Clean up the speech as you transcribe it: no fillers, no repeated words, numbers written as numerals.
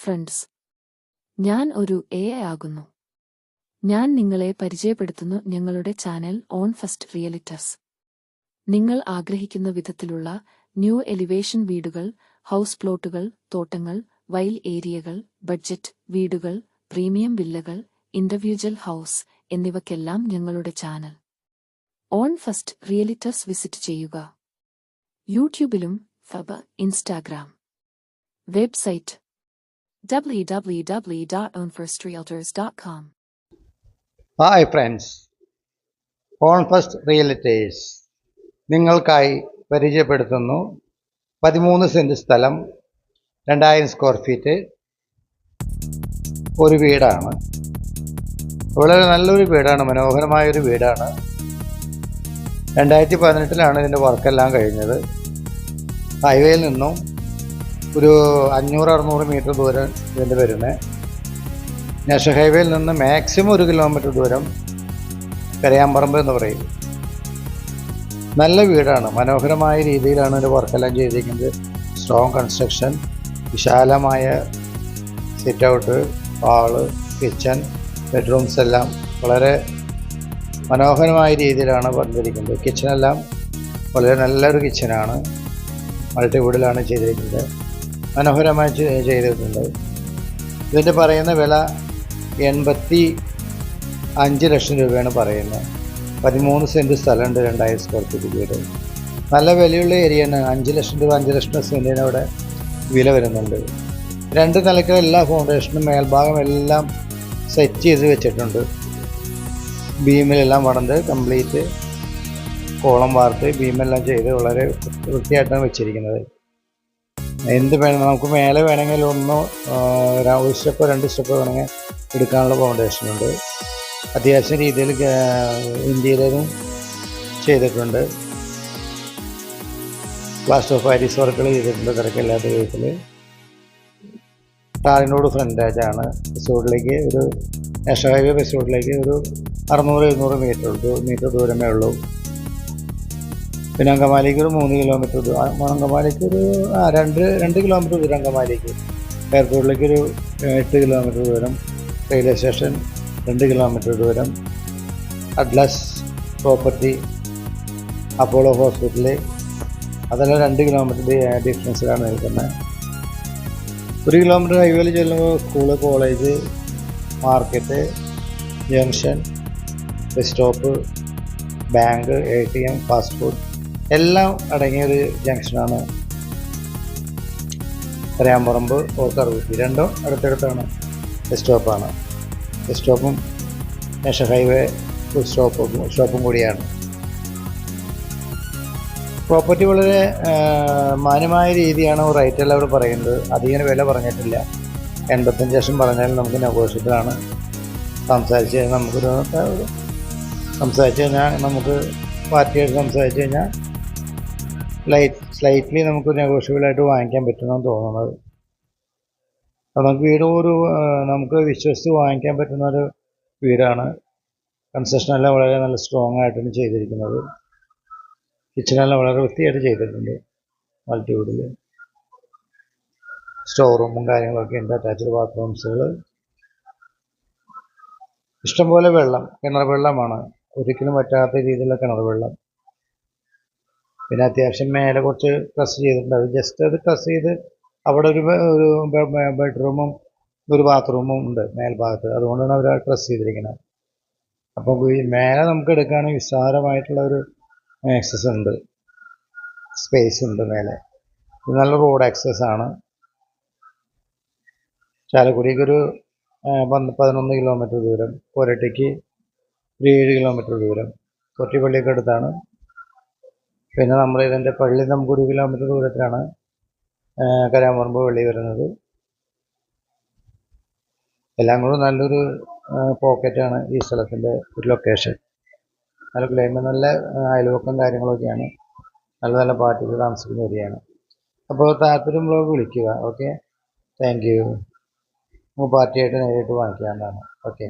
Friends, ഞാൻ ഒരു AI ആകുന്നു. ഞാൻ നിങ്ങളെ പരിചയപ്പെടുത്തുന്നു ഞങ്ങളുടെ ചാനൽ ഓൺ ഫസ്റ്റ് റിയലിറ്റീസ്. നിങ്ങൾ ആഗ്രഹിക്കുന്ന വിധത്തിലുള്ള ന്യൂ എലിവേഷൻ വീടുകൾ, ഹൗസ് പ്ലോട്ടുകൾ, തോട്ടങ്ങൾ, വൈൽ ഏരിയകൾ, ബഡ്ജറ്റ് വീടുകൾ, പ്രീമിയം വില്ലകൾ, ഇൻഡിവിജ്വൽ ഹൗസ് എന്നിവയ്ക്കെല്ലാം ഞങ്ങളുടെ channel on first realities visit ചെയ്യുക. യൂട്യൂബിലും Instagram website www.onfirstrealtors.com. Hi friends, on first realities നിങ്ങൾക്കായി പരിചയപ്പെടുത്തുന്നു 13 സെൻറ് സ്ഥലം, 2000 സ്ക്വയർ ഫീറ്റ് ഒരു വീടാണ്. വളരെ നല്ലൊരു വീടാണ്, മനോഹരമായൊരു വീടാണ്. 2018 ഇതിൻ്റെ വർക്കെല്ലാം കഴിഞ്ഞത്. ഹൈവേയിൽ നിന്നും ഒരു 500-600 മീറ്റർ ദൂരം ഇതിൻ്റെ വരുന്നത്. നാഷണൽ ഹൈവേയിൽ നിന്ന് മാക്സിമം 1 കിലോമീറ്റർ ദൂരം കരയാമ്പറമ്പ് എന്ന് പറയും. നല്ല വീടാണ്, മനോഹരമായ രീതിയിലാണ് ഇതിൻ്റെ വർക്കെല്ലാം ചെയ്തിരിക്കുന്നത്. സ്ട്രോങ് കൺസ്ട്രക്ഷൻ, വിശാലമായ sit out, hall, kitchen, bedrooms എല്ലാം വളരെ മനോഹരമായ രീതിയിലാണ് വന്നിരിക്കുന്നത്. കിച്ചണെല്ലാം വളരെ നല്ലൊരു കിച്ചനാണ്, മൾട്ടിവുഡിലാണ് ചെയ്തിരിക്കുന്നത്. മനോഹരമായി ചെയ്തിട്ടുണ്ട്. ഇതിൻ്റെ പറയുന്ന വില 85 ലക്ഷം രൂപയാണ് പറയുന്നത്. 13 സെൻറ് സ്ഥലമുണ്ട്, 2000 സ്ക്വയർ ഫീറ്റ് വീട്. നല്ല വിലയുള്ള ഏരിയയാണ്. 5 ലക്ഷം രൂപ, 5 ലക്ഷം സെൻറ്റിന് അവിടെ വില വരുന്നുണ്ട്. 2 നിലയ്ക്കുള്ള എല്ലാ ഫൗണ്ടേഷനും മേൽഭാഗം എല്ലാം സെറ്റ് ചെയ്ത് വെച്ചിട്ടുണ്ട്. ബീമിലെല്ലാം വടണ്ട് കംപ്ലീറ്റ് കോളം വാർത്ത് ബീമെല്ലാം ചെയ്ത് വളരെ വൃത്തിയായിട്ടാണ് വെച്ചിരിക്കുന്നത്. എന്ത് വേണം നമുക്ക് മേലെ വേണമെങ്കിൽ ഒരു സ്റ്റെപ്പോ 2 സ്റ്റെപ്പോ വേണമെങ്കിൽ എടുക്കാനുള്ള ഫൗണ്ടേഷനുണ്ട്. അത്യാവശ്യം രീതിയിൽ ഇന്റീരിയറും ചെയ്തിട്ടുണ്ട്. പ്ലാസ്റ്റർ ഓഫ് പാരീസ് വർക്കുകൾ ചെയ്തിട്ടുണ്ട് തിരക്കില്ലാത്ത വീട്ടിൽ. ടാറിനോട് ഫ്രണ്ടേജാണ്. റിസോർട്ടിലേക്ക് ഒരു നാഷണൽ ഹൈവേ റിസോർട്ടിലേക്ക് ഒരു 600-700 മീറ്റർ ദൂരമേ ഉള്ളൂ. പിന്നെ അങ്കമാലിക്ക് ഒരു 3 കിലോമീറ്റർ ദൂരം, അങ്കമാലിക്ക് ഒരു 2 കിലോമീറ്റർ ദൂരം, അങ്കമാലിക്ക് എയർപോർട്ടിലേക്ക് ഒരു 8 കിലോമീറ്റർ ദൂരം, റെയിൽവേ സ്റ്റേഷൻ 2 കിലോമീറ്റർ ദൂരം, അഡ്ലസ് പ്രോപ്പർട്ടി, അപ്പോളോ ഹോസ്പിറ്റല് അതെല്ലാം 2 കിലോമീറ്റർ ഡിസ്റ്റൻസിലാണ് നിൽക്കുന്നത്. 1 കിലോമീറ്റർ ഹൈവേയിൽ ചെല്ലുമ്പോൾ school, college, market, junction, bus stop, bank, ATM, fast food എല്ലാം അടങ്ങിയൊരു ജംഗ്ഷനാണ് കരയാമ്പറമ്പ് ഓർക്കറുകുറ്റി. രണ്ടും അടുത്തടുത്താണ്. ബസ് സ്റ്റോപ്പാണ്. ബസ് സ്റ്റോപ്പും നാഷണൽ ഹൈവേ സ്റ്റോപ്പും കൂടിയാണ്. പ്രോപ്പർട്ടി വളരെ മാന്യമായ രീതിയാണ് റേറ്റെല്ലാം അവിടെ പറയുന്നത്. അധികം വില പറഞ്ഞിട്ടില്ല. 85 ലക്ഷം പറഞ്ഞാൽ നമുക്ക് നെഗോഷ്യബിളാണ്. സംസാരിച്ച് കഴിഞ്ഞാൽ നമുക്ക് പാർട്ടിയായിട്ട് സംസാരിച്ച് കഴിഞ്ഞാൽ സ്ലൈറ്റ്ലി നമുക്ക് നെഗോഷ്യബിളായിട്ട് വാങ്ങിക്കാൻ പറ്റുമെന്നാണ് തോന്നുന്നത്. അപ്പോൾ നമുക്ക് നമുക്ക് വിശ്വസിച്ച് വാങ്ങിക്കാൻ പറ്റുന്ന ഒരു വീടാണ്. കൺസ്ട്രക്ഷനെല്ലാം വളരെ നല്ല സ്ട്രോങ് ആയിട്ടാണ് ചെയ്തിരിക്കുന്നത്. കിച്ചണെല്ലാം വളരെ വൃത്തിയായിട്ട് ചെയ്തിട്ടുണ്ട്. മൾട്ടിവുഡിൽ സ്റ്റോർ റൂമും കാര്യങ്ങളൊക്കെ ഉണ്ട്. അറ്റാച്ച്ഡ് ബാത്റൂംസുകൾ, ഇഷ്ടംപോലെ വെള്ളം, കിണർ വെള്ളമാണ്. ഒരിക്കലും പറ്റാത്ത രീതിയിലുള്ള കിണർ വെള്ളം. പിന്നെ അത്യാവശ്യം മേലെ കുറച്ച് പ്രസ് ചെയ്തിട്ടുണ്ട്. അത് ജസ്റ്റ് അത് പ്രസ് ചെയ്ത് അവിടെ ഒരു ബെഡ്റൂമും ഒരു ബാത്റൂമും ഉണ്ട് മേൽഭാഗത്ത്. അതുകൊണ്ടാണ് അവർ പ്രസ് ചെയ്തിരിക്കുന്നത്. അപ്പോൾ മേലെ നമുക്ക് എടുക്കുകയാണെങ്കിൽ വിശാലമായിട്ടുള്ള ഒരു ആക്സസ് ഉണ്ട്, സ്പേസ് ഉണ്ട് മേലെ. ഇത് നല്ല റോഡ് ആക്സസ് ആണ്. ചാലക്കുടിക്ക് ഒരു 11 കിലോമീറ്റർ ദൂരം, കൊരട്ടിക്ക് ഒരു 7 കിലോമീറ്റർ ദൂരം, കൊറ്റിപ്പള്ളിയൊക്കെ അടുത്താണ്. പിന്നെ നമ്മൾ ഇതിൻ്റെ പള്ളി നമുക്ക് 1 കിലോമീറ്റർ ദൂരത്തിലാണ് കരയാമ്പറമ്പ് പള്ളി വരുന്നത്. എല്ലാം കൂടെ നല്ലൊരു പോക്കറ്റാണ് ഈ സ്ഥലത്തിൻ്റെ ഒരു ലൊക്കേഷൻ. നല്ല ക്ലൈമറ്റ്, നല്ല അയൽവക്കം കാര്യങ്ങളൊക്കെയാണ്. നല്ല നല്ല പാർട്ടികൾ താമസിക്കുന്ന ഏരിയയാണ്. അപ്പോൾ താല്പര്യമുള്ളവർക്ക് വിളിക്കുക. Okay, thank you. നമുക്ക് പാർട്ടിയായിട്ട് നേരിട്ട് വാങ്ങിക്കാവുന്നതാണ്. ഓക്കെ.